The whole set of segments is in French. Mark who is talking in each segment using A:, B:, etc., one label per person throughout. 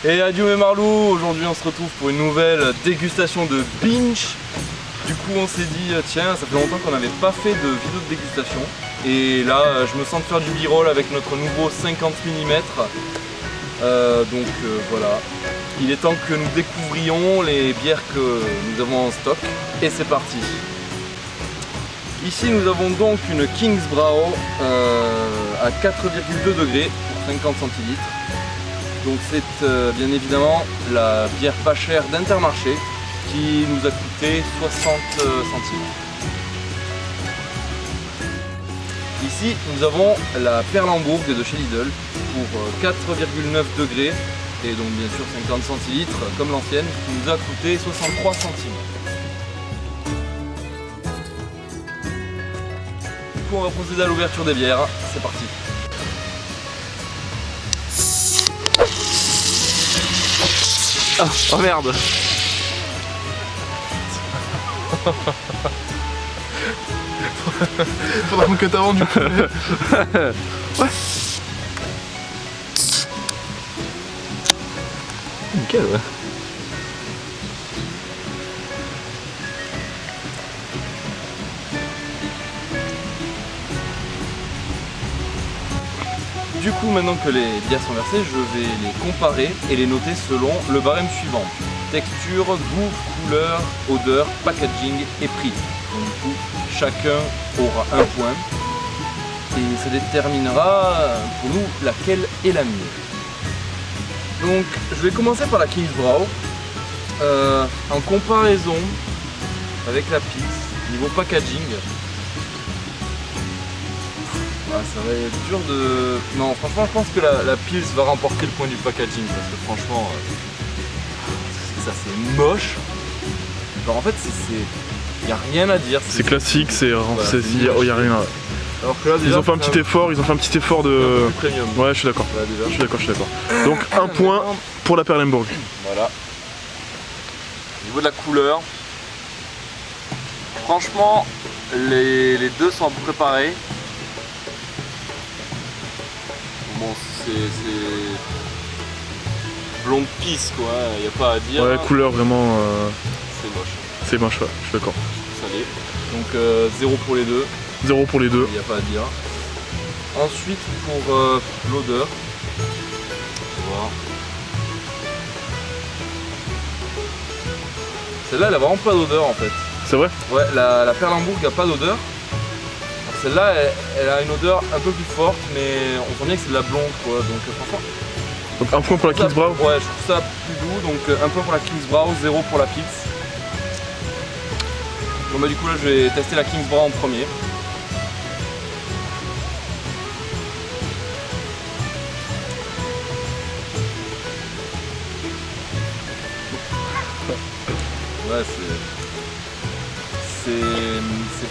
A: Et adieu mes marlous, aujourd'hui on se retrouve pour une nouvelle dégustation de Binge. Du coup on s'est dit tiens, ça fait longtemps qu'on n'avait pas fait de vidéo de dégustation. Et là je me sens de faire du b-roll avec notre nouveau 50 mm. Voilà, il est temps que nous découvrions les bières que nous avons en stock. Et c'est parti. Ici nous avons donc une Kingsbrau à 4,2 degrés pour 50 centilitres. Donc c'est bien évidemment la bière pas chère d'Intermarché qui nous a coûté 60 centimes. Ici nous avons la Perlembourg de chez Lidl pour 4,9 degrés et donc bien sûr 50 centilitres comme l'ancienne qui nous a coûté 63 centimes. Du coup on va procéder à l'ouverture des bières, c'est parti. Oh merde.
B: Faudra que t'as vendu. Ouais.
A: Nickel, ouais. Du coup, maintenant que les bières sont versées, je vais les comparer et les noter selon le barème suivant. Texture, goût, couleur, odeur, packaging et prix. Donc du coup, chacun aura un point. Et ça déterminera pour nous laquelle est la mieux. Donc je vais commencer par la Kingsbrau. En comparaison avec la Pils, niveau packaging, ça va être dur de... Non, franchement, je pense que la Pils va remporter le point du packaging parce que franchement, ça c'est moche. Genre en fait, il n'y a rien à dire.
B: C'est classique, il y a rien.
A: Alors que là, déjà,
B: ils ont fait un petit effort, de...
A: premium.
B: Ouais, je suis d'accord.
A: Voilà,
B: je suis d'accord. Donc un point pour la Perlembourg.
A: Voilà. Au niveau de la couleur, franchement, les deux sont à peu près pareils. Bon, c'est blonde pisse quoi, il n'y a pas à dire.
B: Ouais, couleur vraiment...
A: C'est moche.
B: C'est moche, ouais, je suis d'accord.
A: Salé. Donc 0 pour les deux.
B: 0 pour les deux.
A: Il n'y a pas à dire. Ensuite pour l'odeur. Voilà. Celle-là elle a vraiment pas d'odeur en fait.
B: C'est vrai?
A: Ouais, la Perlembourg n'a pas d'odeur. Celle-là, elle a une odeur un peu plus forte, mais on sent bien que c'est de la blonde quoi, donc franchement...
B: Donc un point pour la Kingsbrau?
A: Ouais, je trouve ça plus doux, donc un point pour la Kingsbrau, 0 pour la Pils. Bon bah du coup là je vais tester la Kingsbrau en premier. Ouais, c'est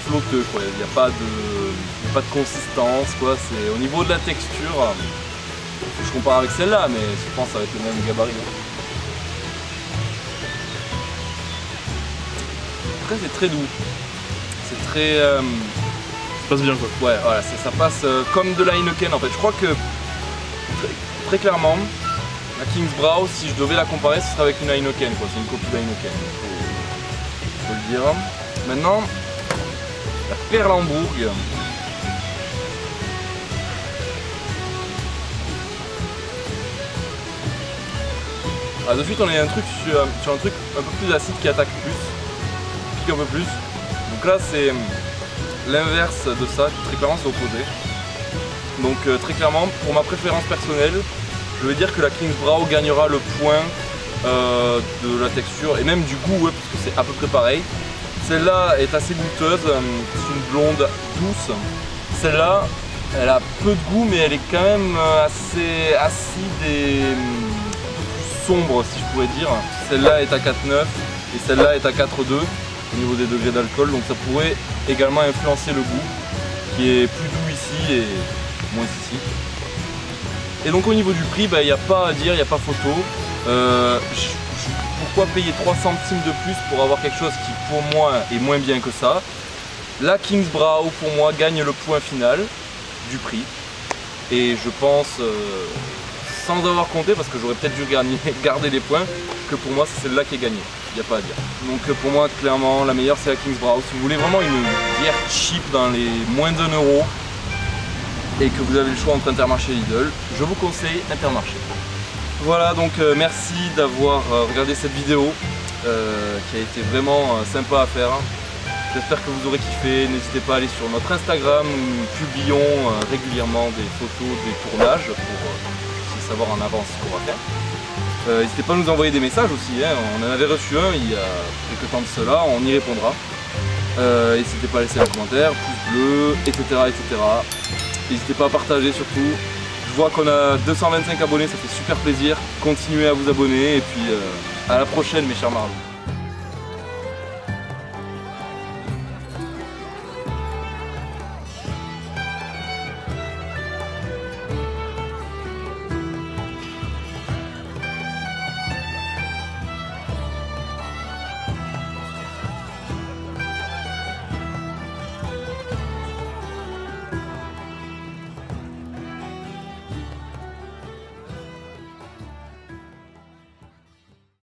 A: flotteux quoi, il n'y a pas de consistance quoi, c'est au niveau de la texture, je compare avec celle-là mais je pense que ça va être le même gabarit. Après c'est très doux, c'est très...
B: Ça passe bien quoi.
A: Ouais voilà, ça passe comme de la Heineken en fait, je crois que très clairement la Kingsbrau si je devais la comparer ce serait avec une Heineken quoi, c'est une copie d'Heineken, faut le dire. Maintenant, la Perlembourg. Ah, de suite on est un truc sur un truc un peu plus acide qui attaque plus, qui pique un peu plus. Donc là c'est l'inverse de ça, très clairement c'est opposé. Donc très clairement pour ma préférence personnelle, je vais dire que la Kingsbrau gagnera le point de la texture et même du goût, ouais, parce que c'est à peu près pareil. Celle-là est assez goûteuse, c'est une blonde douce. Celle-là, elle a peu de goût mais elle est quand même assez acide et plus sombre si je pourrais dire. Celle-là est à 4,9 et celle-là est à 4,2 au niveau des degrés d'alcool. Donc ça pourrait également influencer le goût qui est plus doux ici et moins ici. Et donc au niveau du prix, il n'y a pas à dire, il n'y a pas photo. Pourquoi payer 3 centimes de plus pour avoir quelque chose qui pour moi est moins bien que ça? La Kingsbrau pour moi gagne le point final du prix et je pense sans avoir compté, parce que j'aurais peut-être dû garder les points, que pour moi c'est celle-là qui est gagnée, il n'y a pas à dire. Donc pour moi clairement la meilleure c'est la Kingsbrough. Si vous voulez vraiment une bière cheap dans les moins d'1 € et que vous avez le choix entre Intermarché et Lidl, je vous conseille Intermarché. Voilà, donc merci d'avoir regardé cette vidéo qui a été vraiment sympa à faire. J'espère que vous aurez kiffé. N'hésitez pas à aller sur notre Instagram où nous publions régulièrement des photos des tournages pour savoir en avance ce qu'on va faire. N'hésitez pas à nous envoyer des messages aussi, hein. On en avait reçu un il y a quelques temps de cela, on y répondra. N'hésitez pas à laisser un commentaire, pouce bleu, etc. etc. N'hésitez pas à partager surtout. Je vois qu'on a 225 abonnés, ça fait super plaisir. Continuez à vous abonner et puis à la prochaine mes chers marlous.